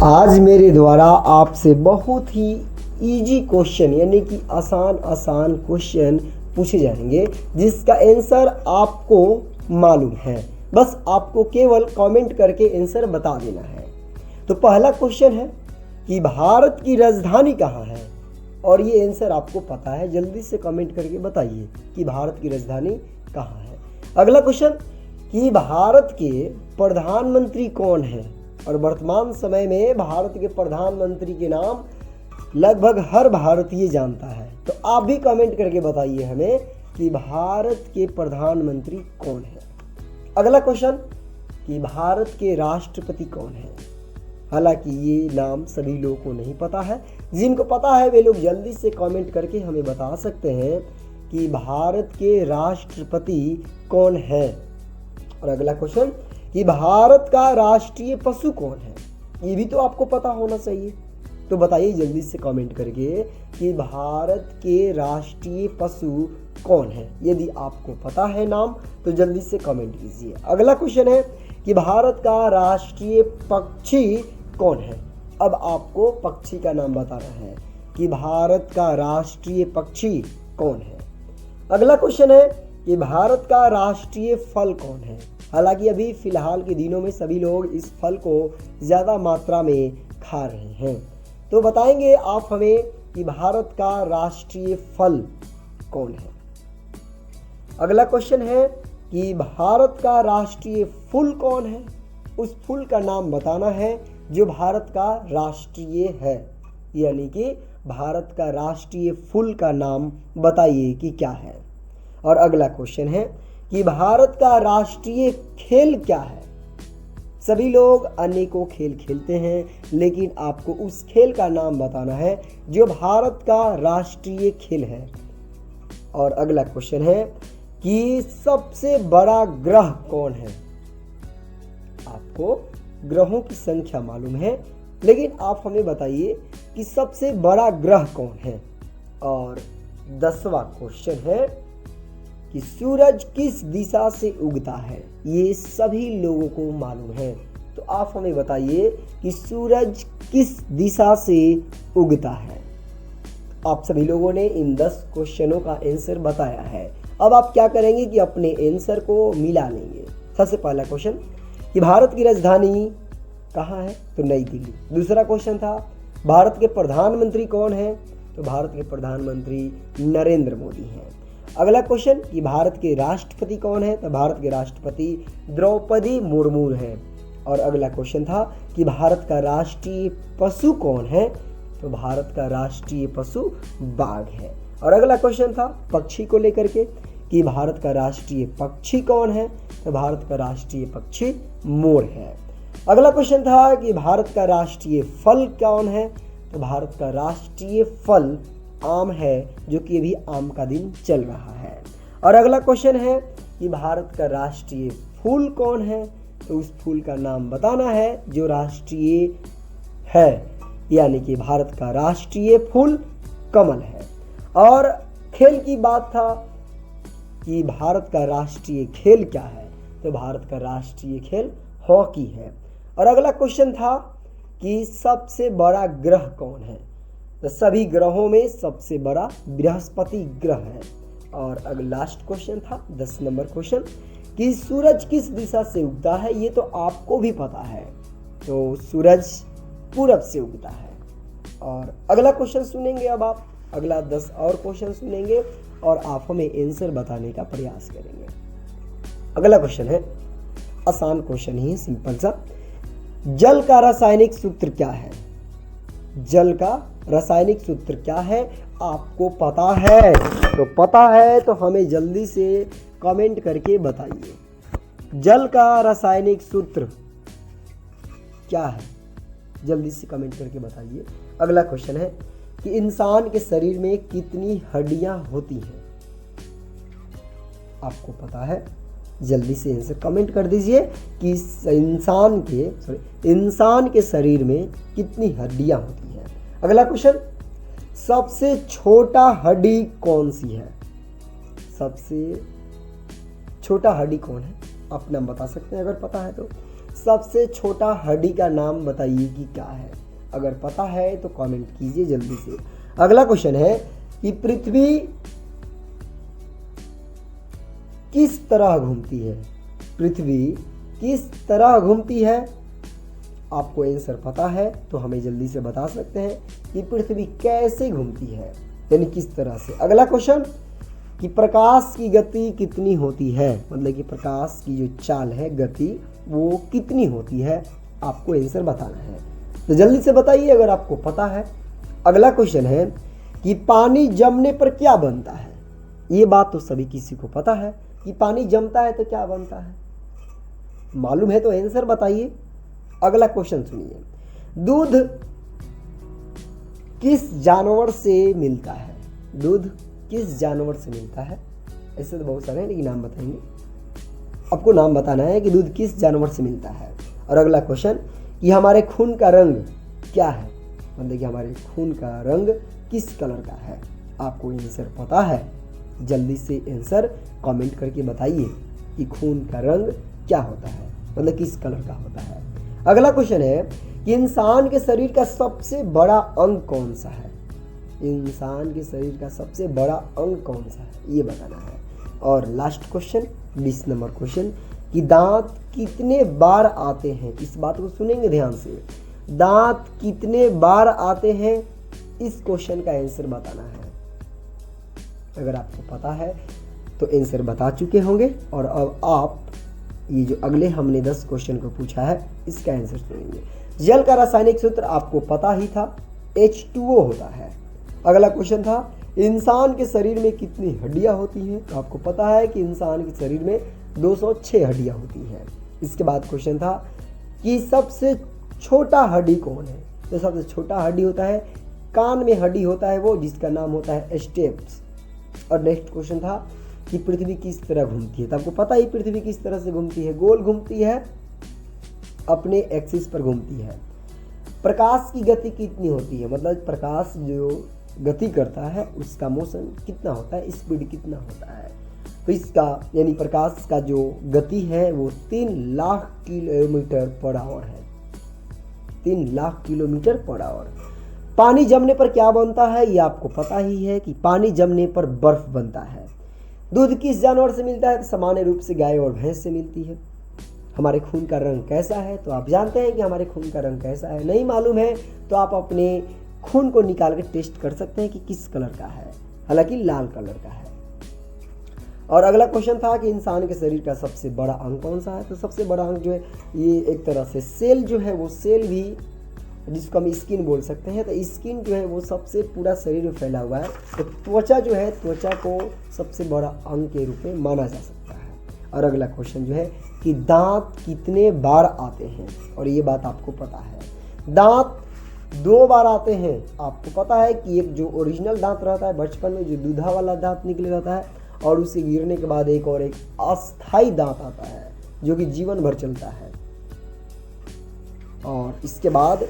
आज मेरे द्वारा आपसे बहुत ही इजी क्वेश्चन यानी कि आसान क्वेश्चन पूछे जाएंगे जिसका आंसर आपको मालूम है। बस आपको केवल कमेंट करके आंसर बता देना है। तो पहला क्वेश्चन है कि भारत की राजधानी कहाँ है, और ये आंसर आपको पता है, जल्दी से कमेंट करके बताइए कि भारत की राजधानी कहाँ है। अगला क्वेश्चन कि भारत के प्रधानमंत्री कौन है, और वर्तमान समय में भारत के प्रधानमंत्री के नाम लगभग हर भारतीय जानता है। तो आप भी कमेंट करके बताइए हमें कि भारत के प्रधानमंत्री कौन है। अगला क्वेश्चन कि भारत के राष्ट्रपति कौन है। हालांकि ये नाम सभी लोगों को नहीं पता है, जिनको पता है वे लोग जल्दी से कमेंट करके हमें बता सकते हैं कि भारत के राष्ट्रपति कौन है। और अगला क्वेश्चन कि भारत का राष्ट्रीय पशु कौन है, ये भी तो आपको पता होना चाहिए। तो बताइए जल्दी से कमेंट करके कि भारत के राष्ट्रीय पशु कौन है। यदि आपको पता है नाम तो जल्दी से कमेंट कीजिए। अगला क्वेश्चन है कि भारत का राष्ट्रीय पक्षी कौन है। अब आपको पक्षी का नाम बताना है कि भारत का राष्ट्रीय पक्षी कौन है। अगला क्वेश्चन है कि भारत का राष्ट्रीय फल कौन है। हालांकि अभी फिलहाल के दिनों में सभी लोग इस फल को ज़्यादा मात्रा में खा रहे हैं। तो बताएंगे आप हमें कि भारत का राष्ट्रीय फल कौन है। अगला क्वेश्चन है कि भारत का राष्ट्रीय फूल कौन है। उस फूल का नाम बताना है जो भारत का राष्ट्रीय है, यानी कि भारत का राष्ट्रीय फूल का नाम बताइए कि क्या है। और अगला क्वेश्चन है कि भारत का राष्ट्रीय खेल क्या है। सभी लोग अनेकों खेल खेलते हैं, लेकिन आपको उस खेल का नाम बताना है जो भारत का राष्ट्रीय खेल है। और अगला क्वेश्चन है कि सबसे बड़ा ग्रह कौन है। आपको ग्रहों की संख्या मालूम है, लेकिन आप हमें बताइए कि सबसे बड़ा ग्रह कौन है। और 10वां क्वेश्चन है कि सूरज किस दिशा से उगता है। ये सभी लोगों को मालूम है, तो आप हमें बताइए कि सूरज किस दिशा से उगता है। आप सभी लोगों ने इन 10 क्वेश्चनों का आंसर बताया है। अब आप क्या करेंगे कि अपने आंसर को मिला लेंगे। सबसे पहला क्वेश्चन कि भारत की राजधानी कहाँ है, तो नई दिल्ली। दूसरा क्वेश्चन था भारत के प्रधानमंत्री कौन है, तो भारत के प्रधानमंत्री नरेंद्र मोदी हैं। अगला क्वेश्चन कि भारत के राष्ट्रपति कौन है, तो भारत के राष्ट्रपति द्रौपदी मुर्मू हैं। और अगला क्वेश्चन था कि भारत का राष्ट्रीय पशु कौन है, तो भारत का राष्ट्रीय पशु बाघ है। और अगला क्वेश्चन था पक्षी को लेकर के कि भारत का राष्ट्रीय पक्षी कौन है, तो भारत का राष्ट्रीय पक्षी मोर है। अगला क्वेश्चन था कि भारत का राष्ट्रीय फल कौन है, तो भारत का राष्ट्रीय फल आम है, जो कि अभी आम का दिन चल रहा है। और अगला क्वेश्चन है कि भारत का राष्ट्रीय फूल कौन है, तो उस फूल का नाम बताना है जो राष्ट्रीय है, यानी कि भारत का राष्ट्रीय फूल कमल है। और खेल की बात था कि भारत का राष्ट्रीय खेल क्या है, तो भारत का राष्ट्रीय खेल हॉकी है। और अगला क्वेश्चन था कि सबसे बड़ा ग्रह कौन है, तो सभी ग्रहों में सबसे बड़ा बृहस्पति ग्रह है। और अगला लास्ट क्वेश्चन था 10 नंबर क्वेश्चन कि सूरज किस दिशा से उगता है। ये तो आपको भी पता है, तो सूरज पूरब से उगता है। और अगला क्वेश्चन सुनेंगे, अब आप अगला 10 और क्वेश्चन सुनेंगे और आप हमें आंसर बताने का प्रयास करेंगे। अगला क्वेश्चन है आसान क्वेश्चन ही, सिंपल सा। जल का रासायनिक सूत्र क्या है। जल का रासायनिक सूत्र क्या है, आपको पता है? तो पता है तो हमें जल्दी से कमेंट करके बताइए जल का रासायनिक सूत्र क्या है। जल्दी से कमेंट करके बताइए। अगला क्वेश्चन है कि इंसान के शरीर में कितनी हड्डियां होती हैं। आपको पता है? जल्दी से आंसर कमेंट कर दीजिए कि इंसान के शरीर में कितनी हड्डियां होती हैं। अगला क्वेश्चन सबसे छोटा हड्डी कौन सी है। सबसे छोटा हड्डी कौन है, आप नाम बता सकते हैं अगर पता है तो। सबसे छोटा हड्डी का नाम बताइए कि क्या है। अगर पता है तो कमेंट कीजिए जल्दी से। अगला क्वेश्चन है कि पृथ्वी किस तरह घूमती है। पृथ्वी किस तरह घूमती है। आपको आंसर पता है तो हमें जल्दी से बता सकते हैं कि पृथ्वी कैसे घूमती है, यानी किस तरह से। अगला क्वेश्चन कि प्रकाश की गति कितनी होती है, मतलब कि प्रकाश की जो चाल है, गति, वो कितनी होती है। आपको आंसर बताना है तो जल्दी से बताइए अगर आपको पता है। अगला क्वेश्चन है कि पानी जमने पर क्या बनता है। ये बात तो सभी किसी को पता है कि पानी जमता है तो क्या बनता है। मालूम है तो आंसर बताइए। अगला क्वेश्चन सुनिए, दूध किस जानवर से मिलता है। दूध किस जानवर से मिलता है। ऐसे तो बहुत सारे हैं लेकिन नाम बताएंगे। आपको नाम बताना है कि दूध किस जानवर से मिलता है। और अगला क्वेश्चन कि हमारे खून का रंग क्या है, मतलब कि हमारे खून का रंग किस कलर का है। आपको आंसर पता है, जल्दी से आंसर कमेंट करके बताइए कि खून का रंग क्या होता है, मतलब किस कलर का होता है। अगला क्वेश्चन है कि इंसान के शरीर का सबसे बड़ा अंग कौन सा है। इंसान के शरीर का सबसे बड़ा अंग कौन सा है, ये बताना है। और लास्ट क्वेश्चन 20 नंबर क्वेश्चन कि दांत कितने बार आते हैं। इस बात को सुनेंगे ध्यान से, दांत कितने बार आते हैं, इस क्वेश्चन का आंसर बताना है। अगर आपको पता है तो आंसर बता चुके होंगे। और अब आप ये जो अगले हमने 10 क्वेश्चन को पूछा है इसका आंसर सुनेंगे। जल का रासायनिक सूत्र आपको पता ही था, H2O होता है। अगला क्वेश्चन था इंसान के शरीर में कितनी हड्डियां होती हैं। तो आपको पता है कि इंसान के शरीर में 206 हड्डियां होती हैं। इसके बाद क्वेश्चन था कि सबसे छोटा हड्डी कौन है। तो सबसे छोटा हड्डी होता है कान में हड्डी होता है वो, जिसका नाम होता है स्टेप्स। और नेक्स्ट क्वेश्चन था कि पृथ्वी किस तरह घूमती है। तो आपको पता ही पृथ्वी किस तरह से घूमती है, गोल घूमती है, अपने एक्सिस पर घूमती है। प्रकाश की गति कितनी होती है, मतलब प्रकाश जो गति करता है उसका मोशन कितना होता है, स्पीड कितना होता है। तो इसका यानी प्रकाश का जो गति है वो 3 लाख किलोमीटर पर आवर है, 3 लाख किलोमीटर पर आवर। पानी जमने पर क्या बनता है, ये आपको पता ही है कि पानी जमने पर बर्फ बनता है। दूध किस जानवर से मिलता है, तो सामान्य रूप से गाय और भैंस से मिलती है। हमारे खून का रंग कैसा है, तो आप जानते हैं कि हमारे खून का रंग कैसा है। नहीं मालूम है तो आप अपने खून को निकाल के टेस्ट कर सकते हैं कि किस कलर का है, हालांकि लाल कलर का है। और अगला क्वेश्चन था कि इंसान के शरीर का सबसे बड़ा अंग कौन सा है। तो सबसे बड़ा अंग जो है ये एक तरह से सेल जो है, वो सेल भी जिसको हम स्किन बोल सकते हैं। तो स्किन जो है वो सबसे पूरा शरीर में फैला हुआ है। तो त्वचा जो है, त्वचा को सबसे बड़ा अंग के रूप में माना जा सकता है। और अगला क्वेश्चन जो है कि दांत कितने बार आते हैं, और ये बात आपको पता है। दांत 2 बार आते हैं। आपको पता है कि एक जो ओरिजिनल दांत रहता है बचपन में, जो दूधा वाला दांत निकले रहता है, और उसे गिरने के बाद एक अस्थाई दांत आता है जो कि जीवन भर चलता है। और इसके बाद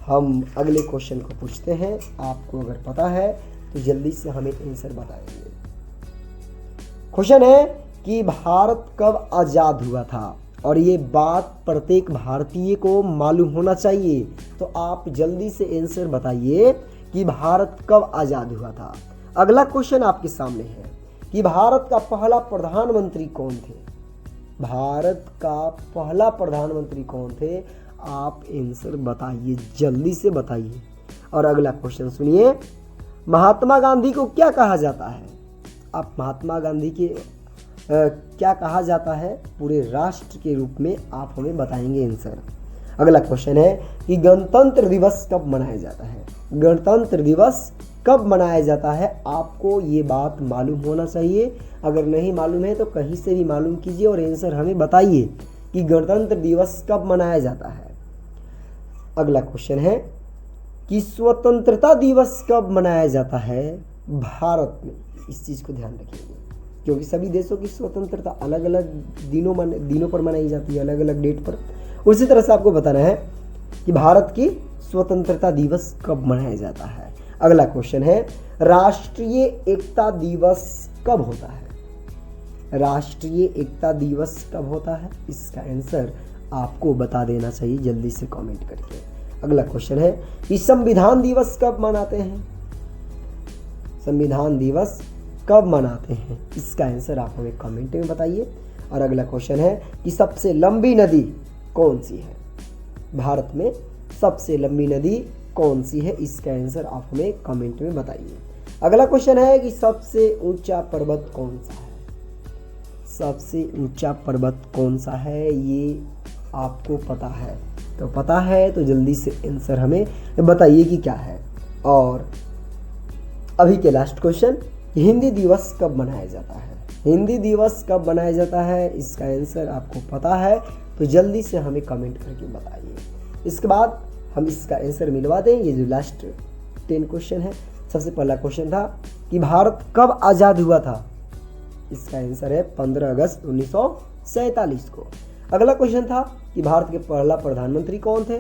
हम अगले क्वेश्चन को पूछते हैं। आपको अगर पता है तो जल्दी से हमें आंसर बताएंगे। क्वेश्चन है कि भारत कब आजाद हुआ था, और ये बात प्रत्येक भारतीय को मालूम होना चाहिए। तो आप जल्दी से आंसर बताइए कि भारत कब आजाद हुआ था। अगला क्वेश्चन आपके सामने है कि भारत का पहला प्रधानमंत्री कौन थे। भारत का पहला प्रधानमंत्री कौन थे, आप आंसर बताइए, जल्दी से बताइए। और अगला क्वेश्चन सुनिए, महात्मा गांधी को क्या कहा जाता है। आप महात्मा गांधी के क्या कहा जाता है पूरे राष्ट्र के रूप में, आप हमें बताएंगे आंसर। अगला क्वेश्चन है कि गणतंत्र दिवस कब मनाया जाता है। गणतंत्र दिवस कब मनाया जाता है, आपको ये बात मालूम होना चाहिए। अगर नहीं मालूम है तो कहीं से भी मालूम कीजिए और आंसर हमें बताइए कि गणतंत्र दिवस कब मनाया जाता है। अगला क्वेश्चन है कि स्वतंत्रता दिवस कब मनाया जाता है भारत में। इस चीज़ को ध्यान रखिएगा क्योंकि सभी देशों की स्वतंत्रता अलग अलग दिनों पर मनाई जाती है, अलग अलग डेट पर। उसी तरह से आपको बताना है कि भारत की स्वतंत्रता दिवस कब मनाया जाता है। अगला क्वेश्चन है राष्ट्रीय एकता दिवस कब होता है। राष्ट्रीय एकता दिवस कब होता है, इसका आंसर आपको बता देना चाहिए जल्दी से कमेंट करके। अगला क्वेश्चन है कि संविधान दिवस कब मनाते हैं? संविधान दिवस कब मनाते हैं? इसका आंसर आप हमें कमेंट में बताइए। और अगला क्वेश्चन है कि सबसे लंबी नदी कौन सी है? भारत में सबसे लंबी नदी कौन सी है? इसका आंसर आप हमें कमेंट में बताइए। अगला क्वेश्चन है कि सबसे ऊंचा पर्वत कौन सा है? सबसे ऊंचा पर्वत कौन सा है? ये आपको पता है, तो पता है तो जल्दी से आंसर हमें बताइए कि क्या है। और अभी के लास्ट क्वेश्चन, हिंदी दिवस कब मनाया जाता है? हिंदी दिवस कब मनाया जाता है? इसका आंसर आपको पता है तो जल्दी से हमें कमेंट करके बताइए। इसके बाद हम इसका आंसर मिलवा दें। ये जो लास्ट 10 क्वेश्चन है, सबसे पहला क्वेश्चन था कि भारत कब आज़ाद हुआ था? इसका आंसर है 15 अगस्त 1947 को। अगला क्वेश्चन था कि भारत के पहला प्रधानमंत्री कौन थे?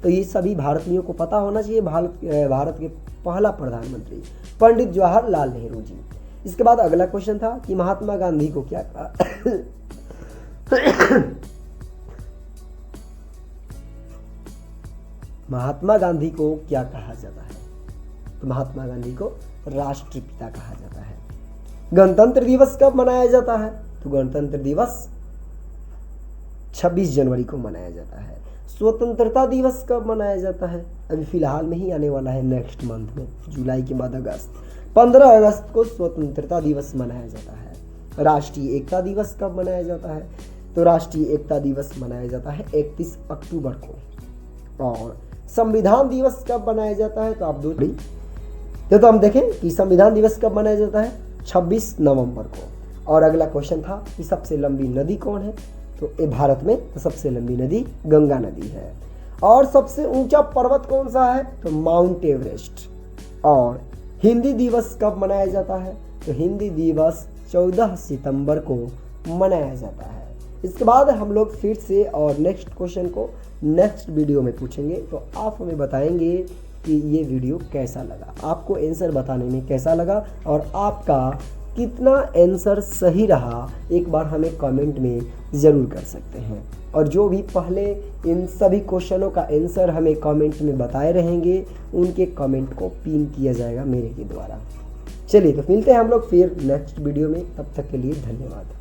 तो ये सभी भारतीयों को पता होना चाहिए। भारत के पहला प्रधानमंत्री पंडित जवाहरलाल नेहरू जी। इसके बाद अगला क्वेश्चन था कि महात्मा गांधी को क्या कहा महात्मा गांधी को क्या कहा जाता है? तो महात्मा गांधी को राष्ट्रपिता कहा जाता है। गणतंत्र दिवस कब मनाया जाता है? तो गणतंत्र दिवस 26 जनवरी को मनाया जाता है। स्वतंत्रता दिवस कब मनाया जाता है? अभी फिलहाल में ही आने वाला है, नेक्स्ट मंथ में, जुलाई के बाद अगस्त। 15 अगस्त को स्वतंत्रता दिवस मनाया जाता है। राष्ट्रीय एकता दिवस कब मनाया जाता है? तो राष्ट्रीय एकता दिवस मनाया जाता है 31 अक्टूबर को। और संविधान दिवस कब मनाया जाता है? तो आप तो हम देखें कि संविधान दिवस कब मनाया जाता है? 26 नवंबर को। और अगला क्वेश्चन था कि सबसे लंबी नदी कौन है? तो ये भारत में तो सबसे लंबी नदी गंगा नदी है। और सबसे ऊंचा पर्वत कौन सा है? तो माउंट एवरेस्ट। और हिंदी दिवस कब मनाया जाता है? तो हिंदी दिवस 14 सितंबर को मनाया जाता है। इसके बाद हम लोग फिर से और नेक्स्ट क्वेश्चन को नेक्स्ट वीडियो में पूछेंगे। तो आप हमें बताएंगे कि ये वीडियो कैसा लगा, आपको आंसर बताने में कैसा लगा और आपका कितना आंसर सही रहा, एक बार हमें कमेंट में ज़रूर कर सकते हैं। और जो भी पहले इन सभी क्वेश्चनों का आंसर हमें कमेंट में बताए रहेंगे, उनके कमेंट को पिन किया जाएगा मेरे के द्वारा। चलिए तो मिलते हैं हम लोग फिर नेक्स्ट वीडियो में, तब तक के लिए धन्यवाद।